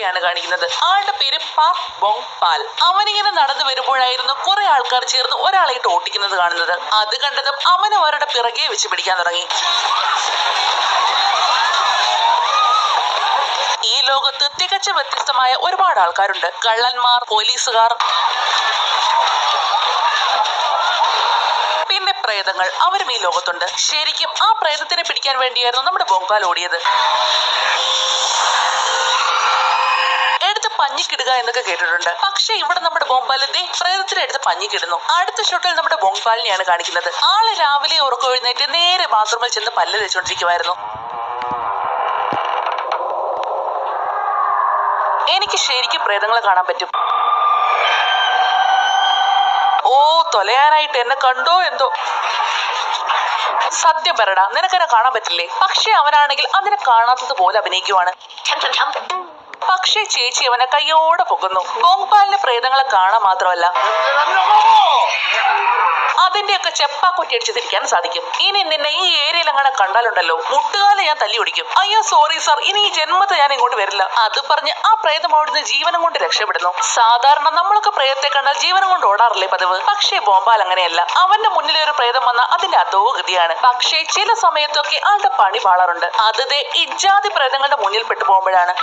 ാണ് കാണിക്കുന്നത്. ആളുടെ പേര് പാക് ബോങ് പാൽ. അവനിങ്ങനെ നടന്നു വരുമ്പോഴായിരുന്നു കുറെ ആൾക്കാർ ചേർന്ന് ഒരാളായിട്ട് ഓട്ടിക്കുന്നത് കാണുന്നത്. അത് കണ്ടതും അവൻ അവരുടെ പിറകെ വെച്ച് പിടിക്കാൻ തുടങ്ങി. ഈ ലോകത്ത് തികച്ചും വ്യത്യസ്തമായ ഒരുപാട് ആൾക്കാരുണ്ട്. കള്ളന്മാർ, പോലീസുകാർ, പിന്നെ പ്രേതങ്ങൾ. അവരും ഈ ലോകത്തുണ്ട്. ശരിക്കും ആ പ്രേതത്തിനെ പിടിക്കാൻ വേണ്ടിയായിരുന്നു നമ്മുടെ ബോങ്പാൽ ഓടിയത്. പഞ്ഞിക്കിടുക എന്നൊക്കെ കേട്ടിട്ടുണ്ട്. പക്ഷെ ഇവിടെ നമ്മുടെ ബോങ്പാലിന്റെ പ്രേതത്തിനെ എടുത്ത് പഞ്ഞിക്കിടുന്നു. അടുത്ത ഷോട്ടിൽ നമ്മുടെ ബോങ്പാലിനെയാണ് കാണിക്കുന്നത്. ആള് രാവിലെ ഉറക്കമെഴുന്നേറ്റ് നേരെ ബാത്റൂമിൽ ചെന്ന് പല്ല് തേച്ചോണ്ടിരിക്കുവായിരുന്നു. എനിക്ക് ശരിക്കും പ്രേതങ്ങളെ കാണാൻ പറ്റും. ഓ, തൊലയാനായിട്ട് എന്നെ കണ്ടോ എന്തോ. സത്യം പറടാ, നിനക്കെന്നെ കാണാൻ പറ്റില്ലേ? പക്ഷെ അവനാണെങ്കിൽ അതിനെ കാണാത്തത് പോലെ അഭിനയിക്കുവാണ്. പക്ഷേ ചേച്ചി അവനെ കയ്യോടെ പൊക്കുന്നു. ബോങ്പാലിന് പ്രേതങ്ങളെ കാണാൻ മാത്രമല്ല, അതിന്റെയൊക്കെ ചെപ്പാക്കുറ്റി അടിച്ച് തിരിക്കാൻ സാധിക്കും. ഇനി നിന്നെ ഈ ഏരിയയിൽ അങ്ങനെ കണ്ടാലുണ്ടല്ലോ, മുട്ടുകാല് ഞാൻ തല്ലി ഓടിക്കും. അയ്യോ സോറി സാർ, ഇനി ഈ ജന്മത്തെ ഞാൻ ഇങ്ങോട്ട് വരില്ല. അത് പറഞ്ഞ് ആ പ്രേതം അവിടുന്ന് ജീവനം കൊണ്ട് രക്ഷപ്പെടുന്നു. സാധാരണ നമ്മളൊക്കെ പ്രേതത്തെ കണ്ടാൽ ജീവനം കൊണ്ട് ഓടാറില്ലേ പതിവ്? പക്ഷേ ബോംബാൽ അങ്ങനെയല്ല. അവന്റെ മുന്നിൽ ഒരു പ്രേതം വന്ന അതിന്റെ അധോഗതിയാണ്. പക്ഷേ ചില സമയത്തൊക്കെ ആളുടെ പണി പാളാറുണ്ട്. അത് ഇജാതി പ്രേതങ്ങളുടെ മുന്നിൽ പെട്ടു പോകുമ്പോഴാണ്.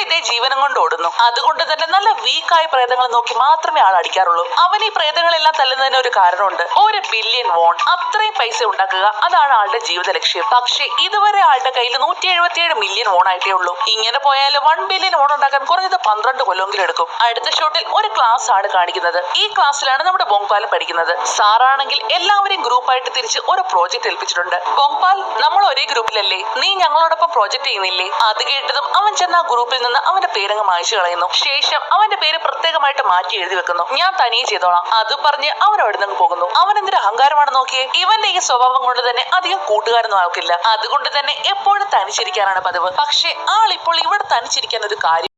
ഇതേ ജീവനം കൊണ്ട് ഓടുന്നു. അതുകൊണ്ട് തന്നെ നല്ല വീക്കായ പ്രേതങ്ങളെ നോക്കി മാത്രമേ ആൾ അടിക്കാറുള്ളൂ. അവൻ ഈ പ്രേതങ്ങളെല്ലാം തല്ലുന്നതിന് ഒരു കാരണമുണ്ട്. 1 ബില്യൺ വോൺ, അത്രയും പൈസ ഉണ്ടാക്കുക, അതാണ് ആളുടെ ജീവിത ലക്ഷ്യം. പക്ഷെ ഇതുവരെ ആളുടെ കയ്യിൽ 177 മില്യൺ വോൺ ആയിട്ടേ ഉള്ളൂ. ഇങ്ങനെ പോയാൽ 1 ബില്യൺ വോൺ ഉണ്ടാക്കാൻ കുറഞ്ഞത് 12 കൊല്ലമെങ്കിലും എടുക്കും. അടുത്ത ഷോട്ടിൽ ഒരു ക്ലാസ് ആണ് കാണിക്കുന്നത്. ഈ ക്ലാസ്സിലാണ് നമ്മുടെ ബോങ്പാൽ പഠിക്കുന്നത്. സാറാണെങ്കിൽ എല്ലാവരെയും ഗ്രൂപ്പായിട്ട് തിരിച്ച് ഒരു പ്രോജക്ട് ഏൽപ്പിച്ചിട്ടുണ്ട്. ബോങ്പാൽ, നമ്മൾ ഒരേ ഗ്രൂപ്പിലല്ലേ, നീ ഞങ്ങളോടൊപ്പം പ്രോജക്ട് ചെയ്യുന്നില്ലേ? അത് കേട്ടതും അവൻ ചെന്ന ആ ഗ്രൂപ്പിൽ നിന്ന് അവന്റെ പേരങ്ങ് മായ്ച്ചു കളയുന്നു. ശേഷം അവന്റെ പേര് പ്രത്യേകമായിട്ട് മാറ്റി എഴുതി വെക്കുന്നു. ഞാൻ തനിയെ ചെയ്തോളാം. അത് പറഞ്ഞ് അവൻ അവിടെ നിന്ന് പോകുന്നു. അവൻ എന്തൊരു അഹങ്കാരമാണ് നോക്കിയേ. ഇവന്റെ ഈ സ്വഭാവം കൊണ്ട് തന്നെ അധികം കൂട്ടുകാരൊന്നും ആൾക്കില്ല. അതുകൊണ്ട് തന്നെ എപ്പോഴും തനിച്ചിരിക്കാനാണ് പതിവ്. പക്ഷെ ആളിപ്പോൾ ഇവിടെ തനിച്ചിരിക്കാൻ ഒരു കാര്യം